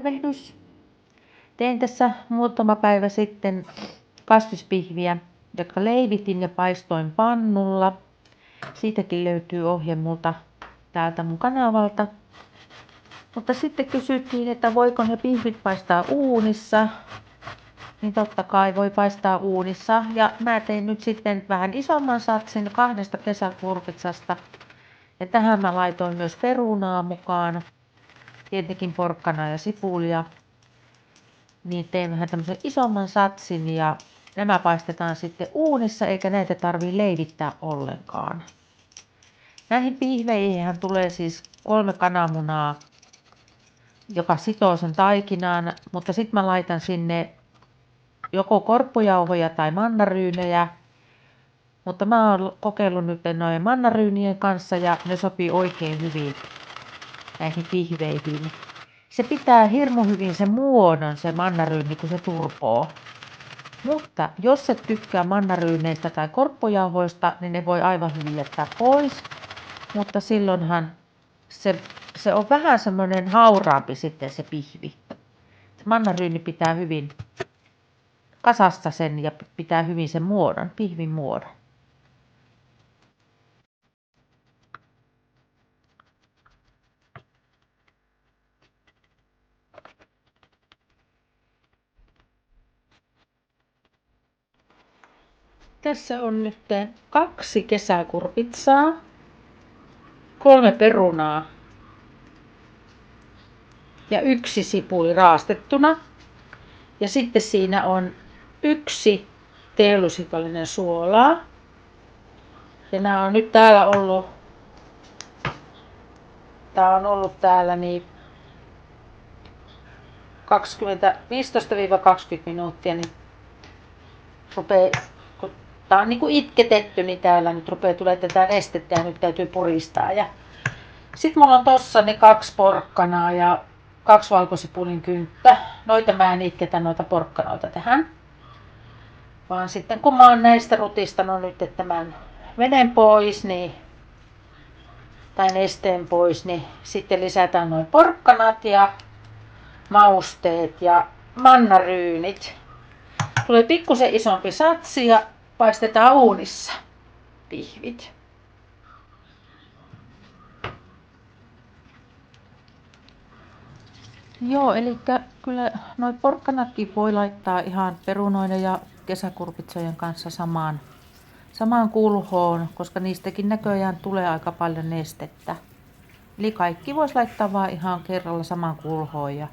tervehdys! Tein tässä muutama päivä sitten kasvispihviä, jotka leivitin ja paistoin pannulla. Siitäkin löytyy ohje multa täältä mun kanavalta. Mutta sitten kysyttiin, että voiko ne pihvit paistaa uunissa. Niin totta kai voi paistaa uunissa. Ja mä tein nyt sitten vähän isomman satsin 2 kesäkurpitsasta. Ja tähän mä laitoin myös perunaa mukaan. Tietenkin porkkanaa ja sipulia. Niin tein vähän tämmöisen isomman satsin ja nämä paistetaan sitten uunissa eikä näitä tarvii leivittää ollenkaan. Näihin pihveihin tulee siis 3 kananmunaa, joka sitoo sen taikinaan, mutta sitten mä laitan sinne joko korppujauhoja tai mannaryynejä. Mutta mä oon kokeillut nyt noin mannaryynien kanssa ja ne sopii oikein hyvin näihin pihveihin. Se pitää hirmu hyvin sen muodon, se mannaryyni, kun se turpoo. Mutta jos et tykkää mannaryyneistä tai korppujauhoista, niin ne voi aivan hyvin jättää pois. Mutta silloinhan se on vähän semmoinen hauraampi sitten se pihvi. Se mannaryyni pitää hyvin kasasta sen ja pitää hyvin sen muodon, pihvin muodon. Tässä on nyt 2 kesäkurpitsaa, 3 perunaa ja 1 sipuli raastettuna. Ja sitten siinä on 1 teelusikallinen suolaa. Ja nämä on nyt täällä ollut, täällä niin 15-20 minuuttia, niin kun tää on niinku itketetty, niin täällä nyt rupeaa tulee tätä nestettä ja nyt täytyy puristaa. Ja sitten mulla on tossa ne 2 porkkanaa ja 2 valkosipulin kynttä. Noita mä en itketä noita porkkanoita tähän. Vaan sitten kun mä oon näistä rutistanut nyt tämän veden pois, niin, tai nesteen pois, niin sitten lisätään noin porkkanat ja mausteet ja mannaryynit. Tulee pikkusen isompi satsi ja paistetaan uunissa pihvit. Joo, eli kyllä noi porkkanatkin voi laittaa ihan perunoiden ja kesäkurpitsojen kanssa samaan kulhoon, koska niistäkin näköjään tulee aika paljon nestettä. Eli kaikki voisi laittaa vaan ihan kerralla samaan kulhoon ja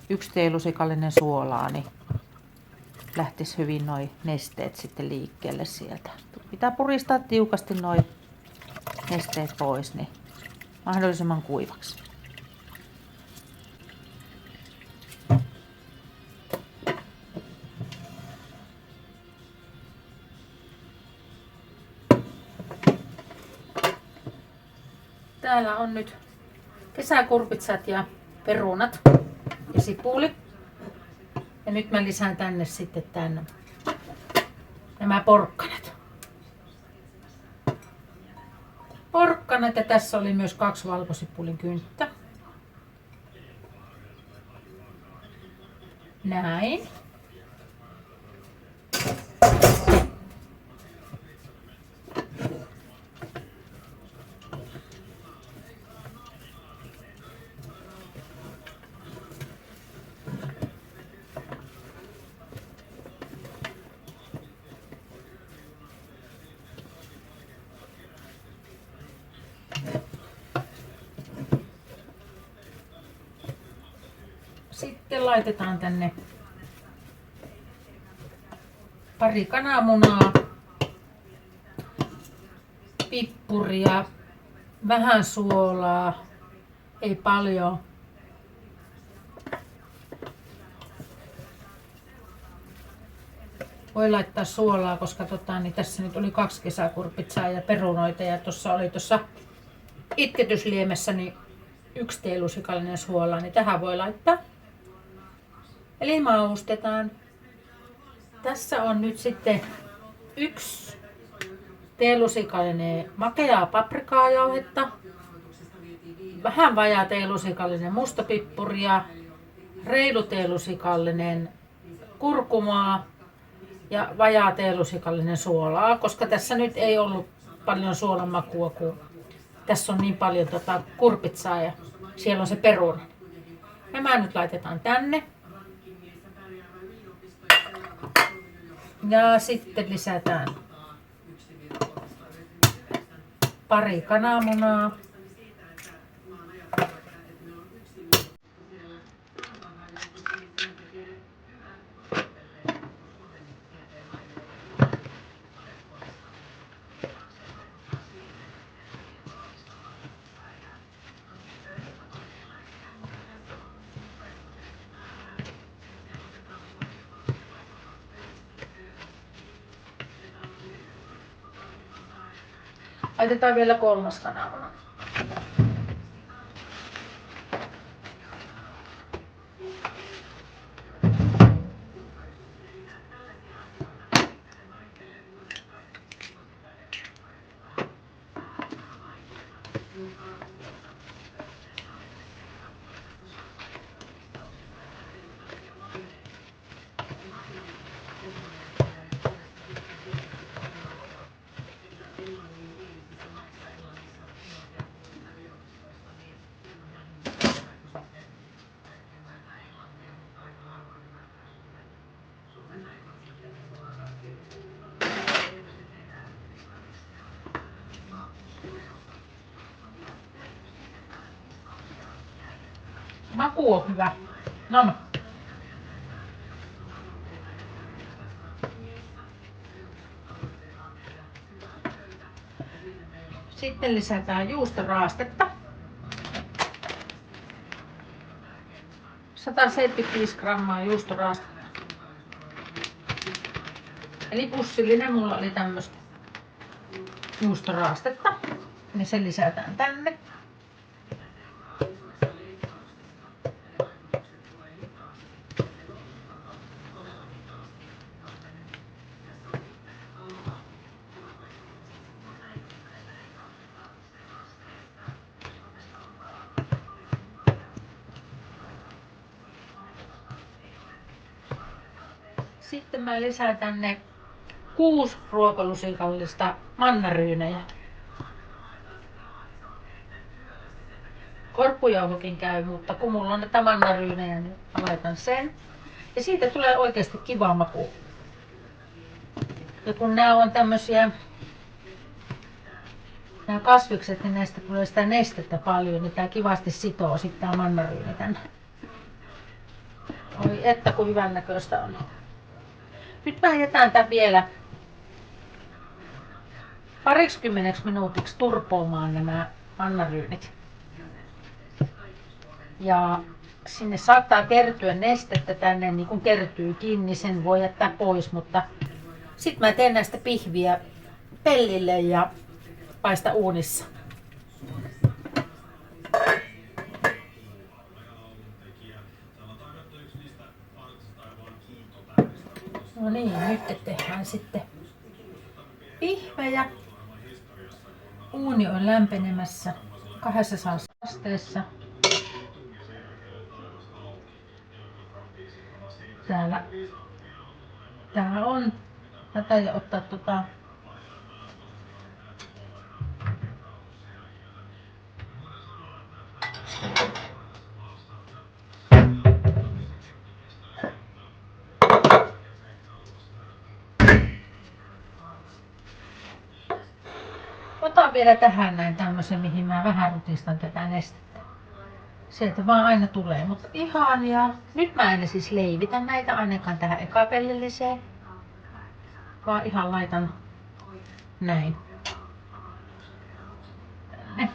1 teelusikallinen suolaa, niin lähtisi hyvin noi nesteet sitten liikkeelle sieltä. Pitää puristaa tiukasti noi nesteet pois, niin mahdollisimman kuivaksi. Täällä on nyt kesäkurpitsat ja perunat ja sipuli. Ja nyt mä lisään tänne sitten nämä porkkanat. Porkkanat ja tässä oli myös 2 valkosipulin kynttä. Näin. Sitten laitetaan tänne pari kananmunaa, pippuria, vähän suolaa, ei paljon. Voi laittaa suolaa, koska niin tässä nyt oli 2 kesäkurpitsaa ja perunoita ja tuossa oli itketysliemessä niin 1 teelusikallinen suolaa, niin tähän voi laittaa. Eli maustetaan. Tässä on nyt sitten 1 teelusikallinen makeaa paprikaajauhetta, vähän vajaa teelusikallinen mustapippuria, reilu teelusikallinen kurkumaa ja vajaa teelusikallinen suolaa, koska tässä nyt ei ollut paljon suolan makua, kun tässä on niin paljon kurpitsaa ja siellä on se peruna. Nämä nyt laitetaan tänne. Ja sitten lisätään pari kananmunaa. Laitetaan vielä 3. kananmuna. Maku on hyvä. No. Sitten lisätään juustoraastetta. 175 grammaa juustoraastetta. Eli pussillinen mulla oli tämmöstä juustoraastetta. Ja se lisätään tänne. Sitten mä lisään tänne 6 ruokalusikallista mannaryynejä. Korppujauhokin käy, mutta kun mulla on näitä mannaryynejä, niin mä laitan sen. Ja siitä tulee oikeasti kiva maku. Ja kun nämä on tämmösiä, nämä kasvikset, niin näistä tulee sitä nestettä paljon, niin tää kivasti sitoo sitten tää mannaryyni tänne. Oi että kun hyvän näköistä on. Nyt mä jätän tän vielä 20 minuutiksi turpoamaan nämä mannaryynit. Ja sinne saattaa kertyä nestettä tänne, niin kun kertyykin, niin sen voi jättää pois, mutta sitten mä teen näistä pihviä pellille ja paista uunissa. No niin, nyt tehdään sitten pihvejä. Uuni on lämpenemässä 200 asteessa. Täällä on. Mä taidan ottaa otan vielä tähän näin tämmösen, mihin mä vähän rutistan tätä nestettä. Sieltä vaan aina tulee, mutta ihania. Nyt mä en siis leivitä näitä ainakaan tähän ekapellilliseen, vaan ihan laitan näin. Tänne.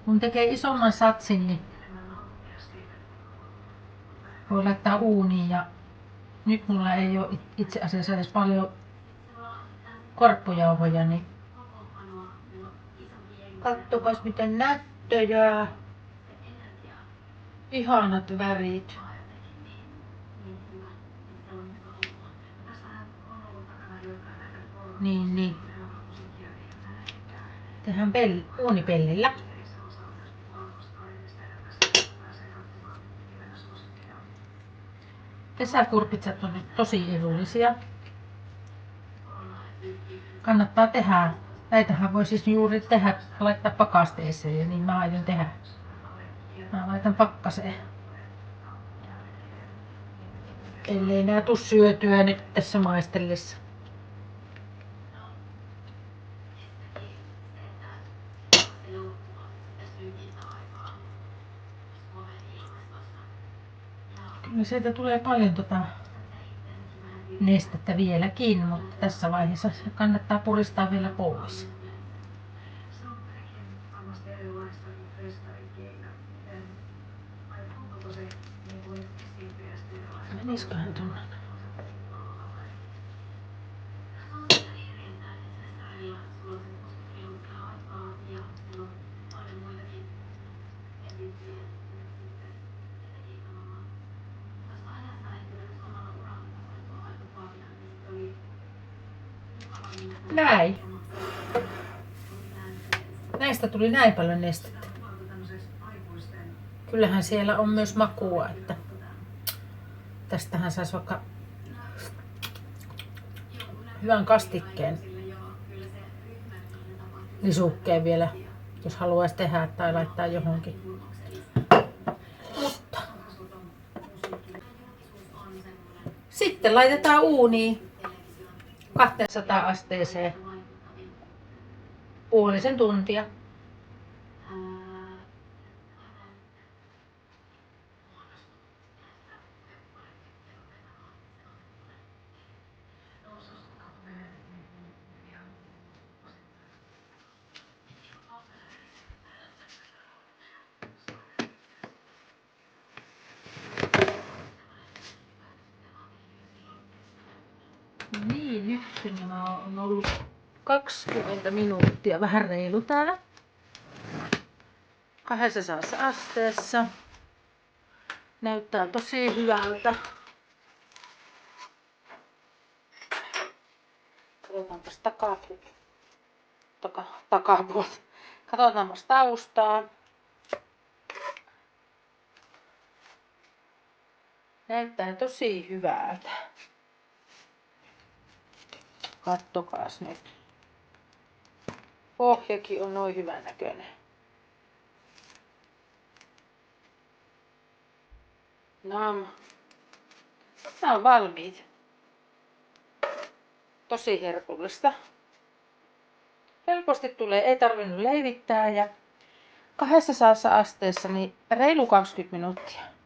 Kun tekee isomman satsin, niin voi laittaa uuniin ja Nyt mulla ei ole itse asiassa edes paljon korppujauhoja, niin kattokas miten nättöjä. Ihanat värit. Niin. Tehdään uunipellillä. Kesäkurpitsat on nyt tosi edullisia. Kannattaa tehdä. Näitähän voi siis juuri tehdä, laittaa pakasteeseen ja niin mä aion tehdä. Mä laitan pakkaseen. Ellei nää tuu syötyä nyt tässä maistellessa. Kyllä sieltä tulee paljon nestettä vieläkin, mutta tässä vaiheessa kannattaa puristaa vielä pois. Menisiköhän tuonne? Näin. Näistä tuli näin paljon nestettä. Kyllähän siellä on myös makua, että tästähän saisi vaikka hyvän kastikkeen lisukkeen vielä, jos haluaisi tehdä tai laittaa johonkin. Mutta sitten laitetaan uuniin 200 asteeseen puolisen tuntia. Niin, nyt nämä on ollut 20 minuuttia, vähän reilu täällä. 200 asteessa. Näyttää tosi hyvältä. Katsotaanpas takapuolta. Katsotaanpas taustaa. Näyttää tosi hyvältä. Kattokaas nyt. Pohjakin on noin hyvän näköinen. Nämä on valmiit. Tosi herkullista. Helposti tulee, ei tarvinnut leivittää ja 200 asteessa niin reilu 20 minuuttia.